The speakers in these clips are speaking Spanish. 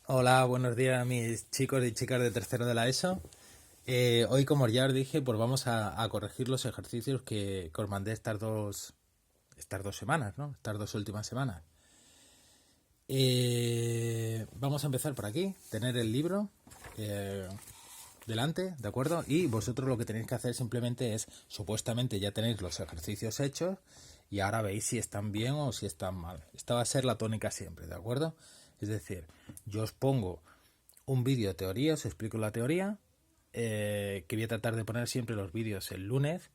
Hola, buenos días mis chicos y chicas de tercero de la ESO. Hoy, como ya os dije, pues vamos a corregir los ejercicios que os mandé estas dos semanas, ¿no? Estas dos últimas semanas. Vamos a empezar por aquí, tener el libro eh, delante, ¿de acuerdo? Y vosotros lo que tenéis que hacer simplemente es, supuestamente ya tenéis los ejercicios hechos y ahora veis si están bien o si están mal. Esta va a ser la tónica siempre, ¿de acuerdo? Es decir, yo os pongo un vídeo de teoría, os explico la teoría, que voy a tratar de poner siempre los vídeos el lunes,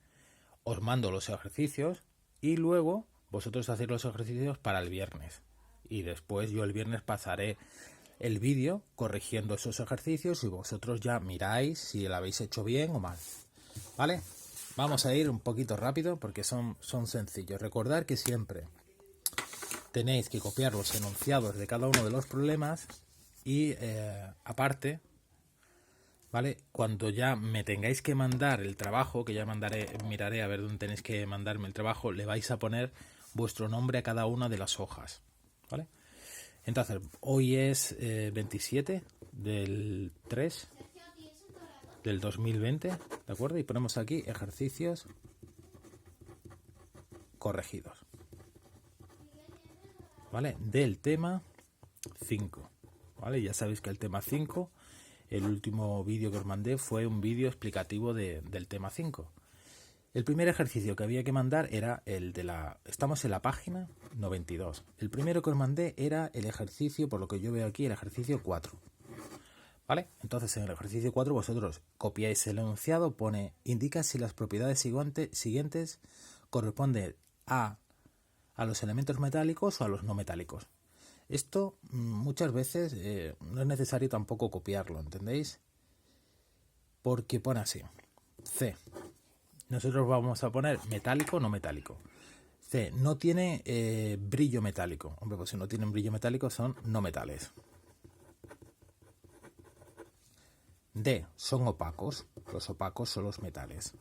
os mando los ejercicios y luego vosotros hacéis los ejercicios para el viernes. Y después yo el viernes pasaré el vídeo corrigiendo esos ejercicios y vosotros ya miráis si lo habéis hecho bien o mal. ¿Vale? Vamos a ir un poquito rápido porque son sencillos. Recordad que siempre tenéis que copiar los enunciados de cada uno de los problemas y aparte, ¿vale? Cuando ya me tengáis que mandar el trabajo, que ya miraré a ver dónde tenéis que mandarme el trabajo, le vais a poner vuestro nombre a cada una de las hojas, ¿vale? Entonces, hoy es 27 del 3 del 2020, ¿de acuerdo? Y ponemos aquí ejercicios corregidos, ¿vale? Del tema 5, ¿vale? Ya sabéis que el tema 5, el último vídeo que os mandé fue un vídeo explicativo del tema 5. El primer ejercicio que había que mandar era el de la... Estamos en la página 92. El primero que os mandé era el ejercicio, por lo que yo veo aquí, el ejercicio 4. ¿Vale? Entonces en el ejercicio 4 vosotros copiáis el enunciado, indica si las propiedades siguientes corresponden a los elementos metálicos o a los no metálicos. Esto muchas veces no es necesario tampoco copiarlo, ¿entendéis? Porque pone así. C. Nosotros vamos a poner metálico o no metálico. C. No tiene brillo metálico. Hombre, pues si no tienen brillo metálico son no metales. D. Son opacos. Los opacos son los metales.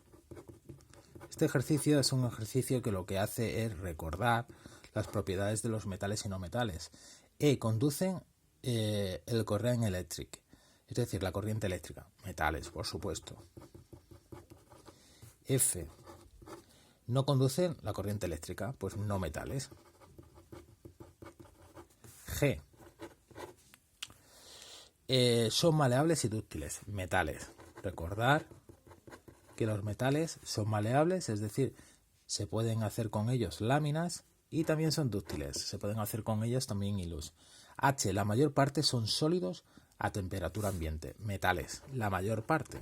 Este ejercicio es un ejercicio que lo que hace es recordar las propiedades de los metales y no metales. E. Conducen el corrent eléctrico, es decir, la corriente eléctrica. Metales, por supuesto. F. No conducen la corriente eléctrica, pues no metales. G. Son maleables y dúctiles, metales. Recordar que los metales son maleables, es decir, se pueden hacer con ellos láminas y también son dúctiles, se pueden hacer con ellos también hilos. H, la mayor parte son sólidos a temperatura ambiente, metales, la mayor parte.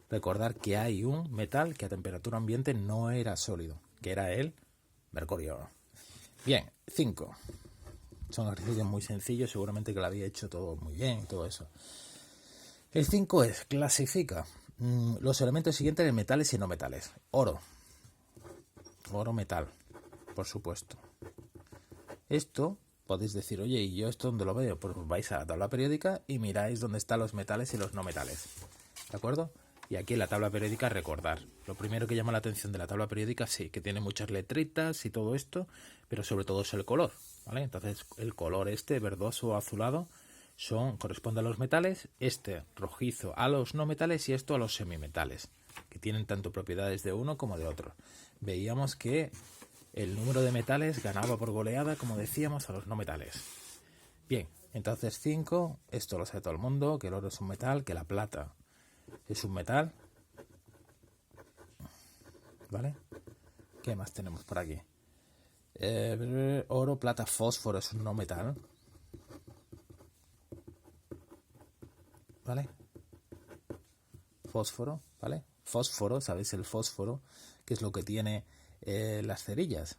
Recordar que hay un metal que a temperatura ambiente no era sólido, que era el mercurio. Bien, 5. Son ejercicios muy sencillos, seguramente que lo había hecho todo muy bien y todo eso. El 5 es, clasifica los elementos siguientes de metales y no metales. Oro. Oro metal, por supuesto. Esto podéis decir, oye, ¿y yo esto dónde lo veo? Pues vais a la tabla periódica y miráis dónde están los metales y los no metales. ¿De acuerdo? Y aquí en la tabla periódica recordar. Lo primero que llama la atención de la tabla periódica, sí, que tiene muchas letritas y todo esto, pero sobre todo es el color, ¿vale? Entonces el color este, verdoso o azulado, corresponde a los metales, este rojizo a los no metales y esto a los semimetales, que tienen tanto propiedades de uno como de otro. Veíamos que el número de metales ganaba por goleada, como decíamos, a los no metales. Bien, entonces 5, esto lo sabe todo el mundo, que el oro es un metal, que la plata es un metal, ¿vale? ¿Qué más tenemos por aquí? Oro, plata, fósforo es un no metal, ¿vale? Fósforo, ¿vale? Fósforo, ¿sabéis el fósforo? Que es lo que tiene las cerillas.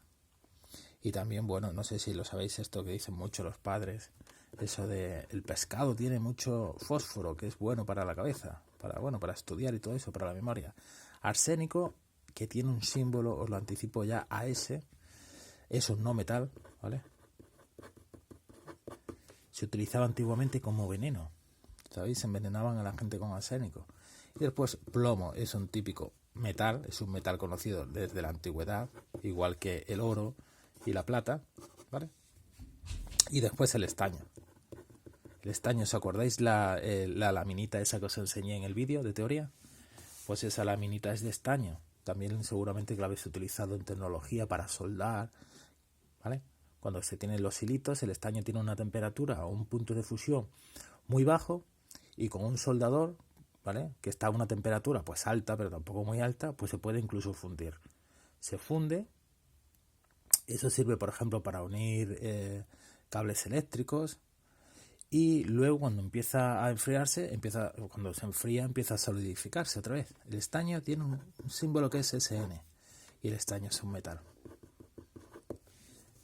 Y también, bueno, no sé si lo sabéis esto que dicen mucho los padres, eso de el pescado tiene mucho fósforo, que es bueno para la cabeza, para estudiar y todo eso, para la memoria. Arsénico, que tiene un símbolo, os lo anticipo ya, AS, es un no metal, ¿vale? Se utilizaba antiguamente como veneno, ¿sabéis? Envenenaban a la gente con arsénico. Y después plomo es un típico metal, es un metal conocido desde la antigüedad, igual que el oro y la plata, ¿vale? Y después el estaño. El estaño, ¿os acordáis la laminita esa que os enseñé en el vídeo de teoría? Pues esa laminita es de estaño. También seguramente que la habéis utilizado en tecnología para soldar, ¿vale? Cuando se tienen los hilitos, el estaño tiene una temperatura o un punto de fusión muy bajo y con un soldador, ¿vale?, que está a una temperatura pues alta, pero tampoco muy alta, pues se puede incluso fundir. Se funde. Eso sirve, por ejemplo, para unir cables eléctricos. Y luego cuando empieza a enfriarse, cuando se enfría, empieza a solidificarse otra vez. El estaño tiene un símbolo que es SN y el estaño es un metal.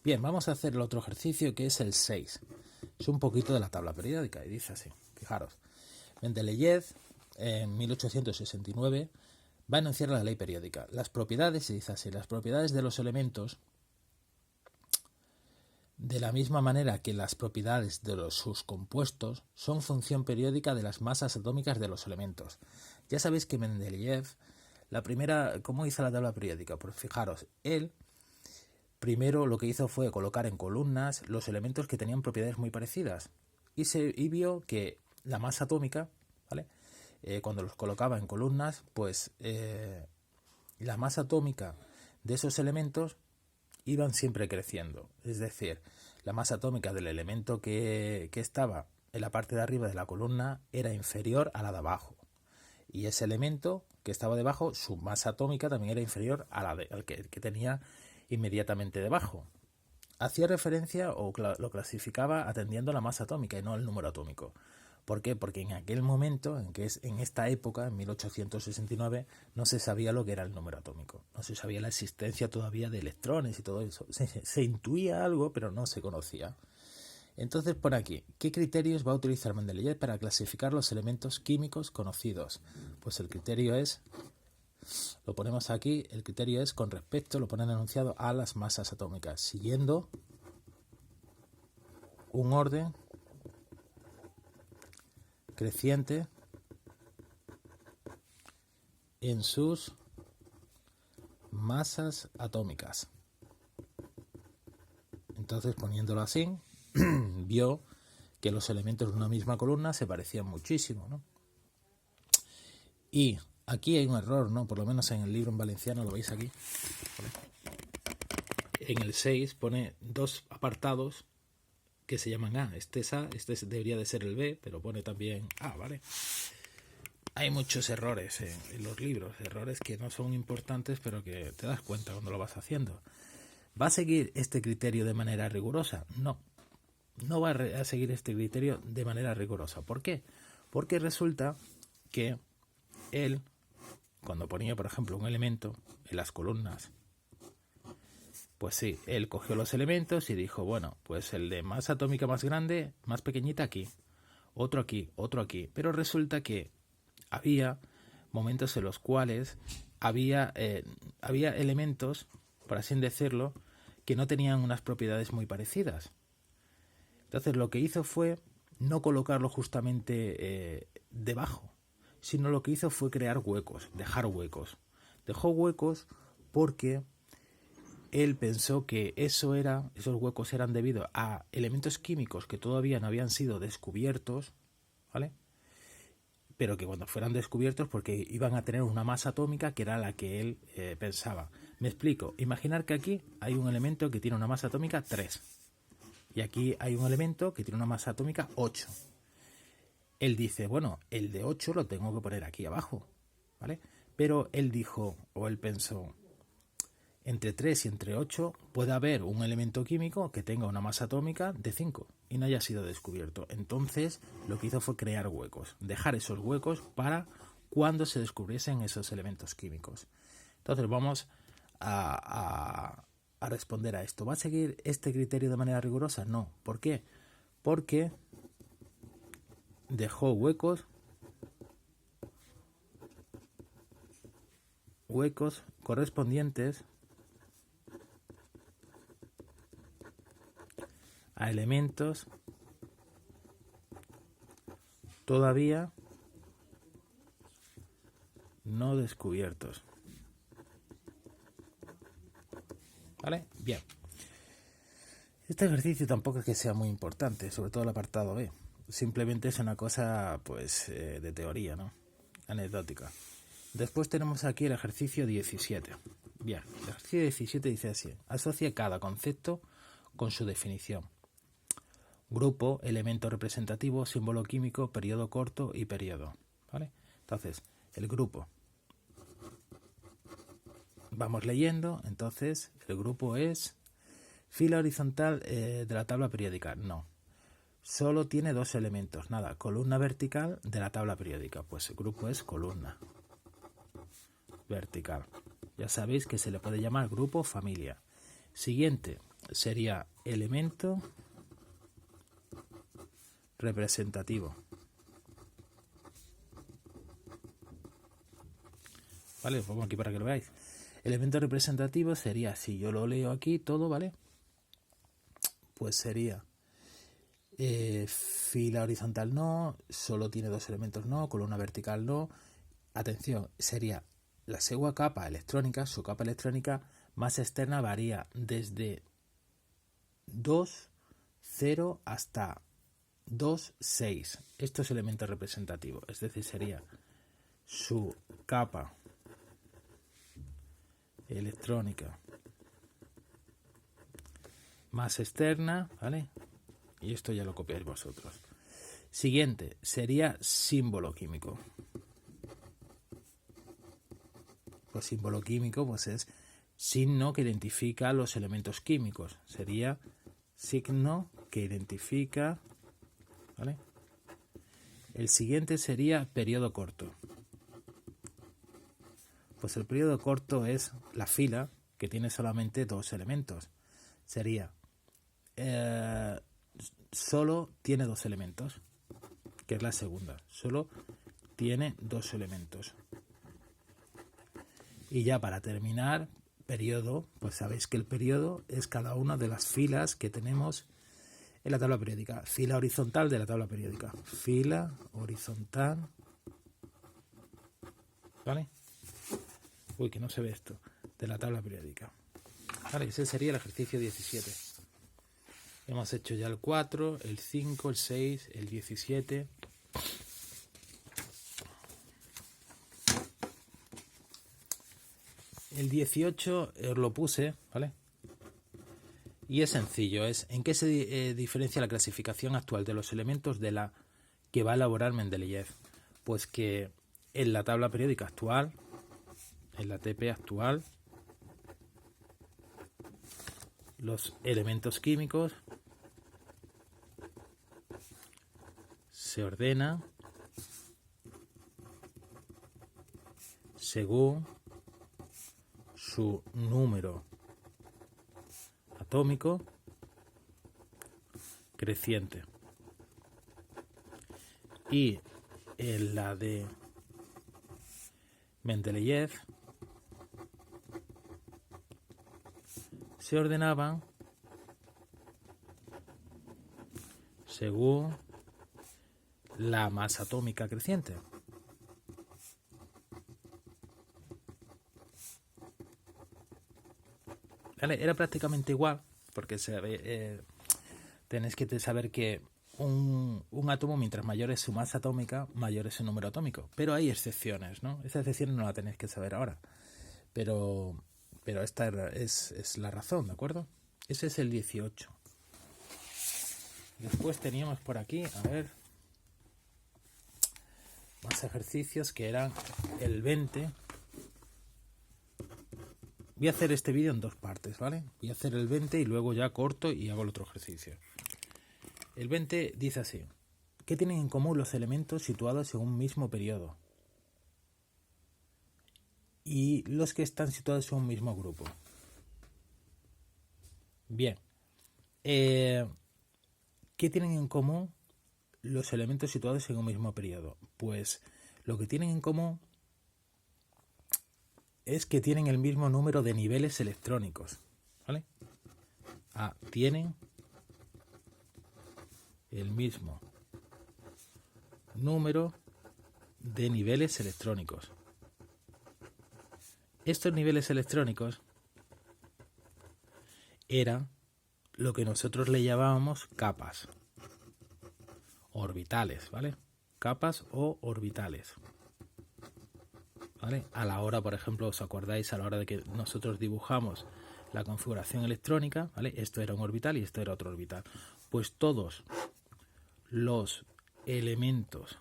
Bien, vamos a hacer el otro ejercicio que es el 6. Es un poquito de la tabla periódica y dice así, fijaros. Mendeleev en 1869 va a enunciar la ley periódica. Las propiedades, y dice así, las propiedades de los elementos, de la misma manera que las propiedades de sus compuestos, son función periódica de las masas atómicas de los elementos. Ya sabéis que Mendeleev, ¿cómo hizo la tabla periódica? Pues fijaros, él primero lo que hizo fue colocar en columnas los elementos que tenían propiedades muy parecidas y vio que la masa atómica, ¿vale?, cuando los colocaba en columnas, pues la masa atómica de esos elementos iban siempre creciendo. Es decir, la masa atómica del elemento que estaba en la parte de arriba de la columna era inferior a la de abajo. Y ese elemento que estaba debajo, su masa atómica también era inferior a al que tenía inmediatamente debajo. Hacía referencia o lo clasificaba atendiendo a la masa atómica y no al número atómico. ¿Por qué? Porque en aquel momento, en esta época, en 1869, no se sabía lo que era el número atómico. No se sabía la existencia todavía de electrones y todo eso. Se intuía algo, pero no se conocía. Entonces, por aquí, ¿qué criterios va a utilizar Mendeleev para clasificar los elementos químicos conocidos? Pues el criterio es, lo ponemos aquí, el criterio es con respecto, lo ponen enunciado, a las masas atómicas, siguiendo un orden creciente en sus masas atómicas. Entonces, poniéndolo así, vio que los elementos de una misma columna se parecían muchísimo, ¿no? Y aquí hay un error, ¿no? Por lo menos en el libro en valenciano, lo veis aquí. En el 6 pone dos apartados que se llaman A. Este es A, debería de ser el B, pero pone también A, ¿vale? Hay muchos errores en los libros, errores que no son importantes, pero que te das cuenta cuando lo vas haciendo. ¿Va a seguir este criterio de manera rigurosa? No va a seguir este criterio de manera rigurosa. ¿Por qué? Porque resulta que él, cuando ponía, por ejemplo, un elemento en las columnas, pues sí, él cogió los elementos y dijo, bueno, pues el de masa atómica más grande, más pequeñita aquí, otro aquí, otro aquí. Pero resulta que había momentos en los cuales había elementos, por así decirlo, que no tenían unas propiedades muy parecidas. Entonces lo que hizo fue no colocarlo justamente debajo, sino lo que hizo fue crear huecos, dejar huecos. Dejó huecos porque él pensó que esos huecos eran debido a elementos químicos que todavía no habían sido descubiertos, ¿vale?, pero que cuando fueran descubiertos, porque iban a tener una masa atómica que era la que él pensaba. Me explico. Imaginar que aquí hay un elemento que tiene una masa atómica 3 y aquí hay un elemento que tiene una masa atómica 8. Él dice, bueno, el de 8 lo tengo que poner aquí abajo, ¿vale? Pero él dijo, o él pensó, entre 3 y entre 8 puede haber un elemento químico que tenga una masa atómica de 5 y no haya sido descubierto. Entonces lo que hizo fue crear huecos, dejar esos huecos para cuando se descubriesen esos elementos químicos. Entonces vamos a responder a esto. ¿Va a seguir este criterio de manera rigurosa? No. ¿Por qué? Porque dejó huecos correspondientes a elementos todavía no descubiertos. ¿Vale? Bien. Este ejercicio tampoco es que sea muy importante, sobre todo el apartado B. simplemente es una cosa pues de teoría, ¿no? Anecdótica. Después tenemos aquí el ejercicio 17. Bien, el ejercicio 17 dice así: asocia cada concepto con su definición. Grupo, elemento representativo, símbolo químico, periodo corto y periodo. ¿Vale? Entonces, el grupo. Vamos leyendo. Entonces, el grupo es fila horizontal de la tabla periódica. No. Solo tiene dos elementos. Nada, columna vertical de la tabla periódica. Pues el grupo es columna vertical. Ya sabéis que se le puede llamar grupo o familia. Siguiente sería elemento representativo. Vale, lo pongo aquí para que lo veáis. Elemento representativo sería, si yo lo leo aquí todo, ¿vale? Pues sería fila horizontal no, solo tiene dos elementos no, columna vertical no. Atención, sería la segunda capa electrónica, su capa electrónica más externa varía desde 2, 0 hasta 2, 6. Esto es elemento representativo, es decir, sería su capa electrónica más externa, ¿vale? Y esto ya lo copiáis vosotros. Siguiente sería símbolo químico. Pues símbolo químico pues es signo que identifica los elementos químicos. Sería signo que identifica, ¿vale? El siguiente sería periodo corto. Pues el periodo corto es la fila que tiene solamente dos elementos. Sería solo tiene dos elementos, que es la segunda. Solo tiene dos elementos. Y ya para terminar, periodo, pues sabéis que el periodo es cada una de las filas que tenemos en la tabla periódica. Fila horizontal de la tabla periódica. Fila horizontal. ¿Vale? Uy, que no se ve esto. De la tabla periódica. Vale, ese sería el ejercicio 17. Hemos hecho ya el 4, el 5, el 6, el 17. El 18 os lo puse, ¿vale? Y es sencillo, es en qué se diferencia la clasificación actual de los elementos de la que va a elaborar Mendeleev. Pues que en la tabla periódica actual, en la TP actual, los elementos químicos se ordenan según su número atómico creciente. Y en la de Mendeleev se ordenaban según la masa atómica creciente. ¿Vale? Era prácticamente igual, porque tenéis que saber que un átomo, mientras mayor es su masa atómica, mayor es su número atómico. Pero hay excepciones, ¿no? Esas excepciones no las tenéis que saber ahora. Pero esta es la razón, ¿de acuerdo? Ese es el 18. Después teníamos por aquí, a ver, más ejercicios que eran el 20. Voy a hacer este vídeo en dos partes, ¿vale? Voy a hacer el 20 y luego ya corto y hago el otro ejercicio. El 20 dice así: ¿qué tienen en común los elementos situados en un mismo periodo y los que están situados en un mismo grupo? Bien. ¿Qué tienen en común los elementos situados en un mismo periodo? Pues lo que tienen en común es que tienen el mismo número de niveles electrónicos, ¿vale? Tienen el mismo número de niveles electrónicos. Estos niveles electrónicos eran lo que nosotros le llamábamos capas orbitales, ¿vale? Capas o orbitales, ¿vale? A la hora, por ejemplo, ¿os acordáis a la hora de que nosotros dibujamos la configuración electrónica, ¿vale? Esto era un orbital y esto era otro orbital. Pues todos los elementos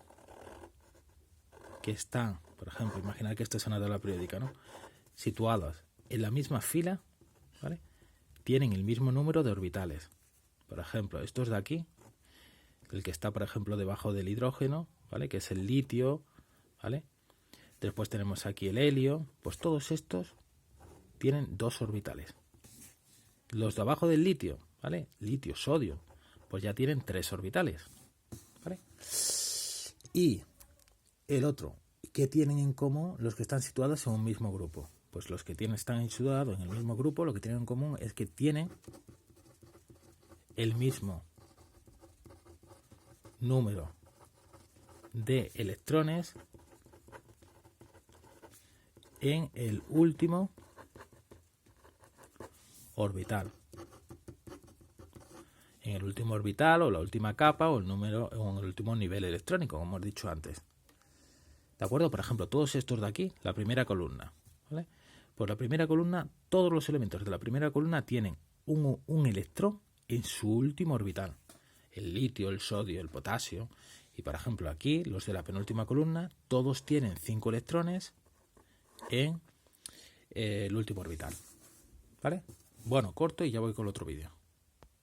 que están, por ejemplo, imaginad que esto es una tabla periódica, ¿no? Situados en la misma fila, ¿vale? Tienen el mismo número de orbitales. Por ejemplo, estos de aquí, el que está, por ejemplo, debajo del hidrógeno, ¿vale? Que es el litio, ¿vale? Después tenemos aquí el helio. Pues todos estos tienen 2 orbitales. Los de abajo del litio, ¿vale? Litio, sodio, pues ya tienen 3 orbitales, ¿vale? Y el otro, ¿qué tienen en común los que están situados en un mismo grupo? Pues los que están situados en el mismo grupo, lo que tienen en común es que tienen el mismo número de electrones en el último orbital. En el último orbital o la última capa o el último nivel electrónico, como hemos dicho antes. ¿De acuerdo? Por ejemplo, todos estos de aquí, la primera columna, ¿vale? Pues la primera columna, todos los elementos de la primera columna tienen un electrón en su último orbital. El litio, el sodio, el potasio. Y por ejemplo aquí, los de la penúltima columna, todos tienen 5 electrones en el último orbital. ¿Vale? Bueno, corto y ya voy con el otro vídeo.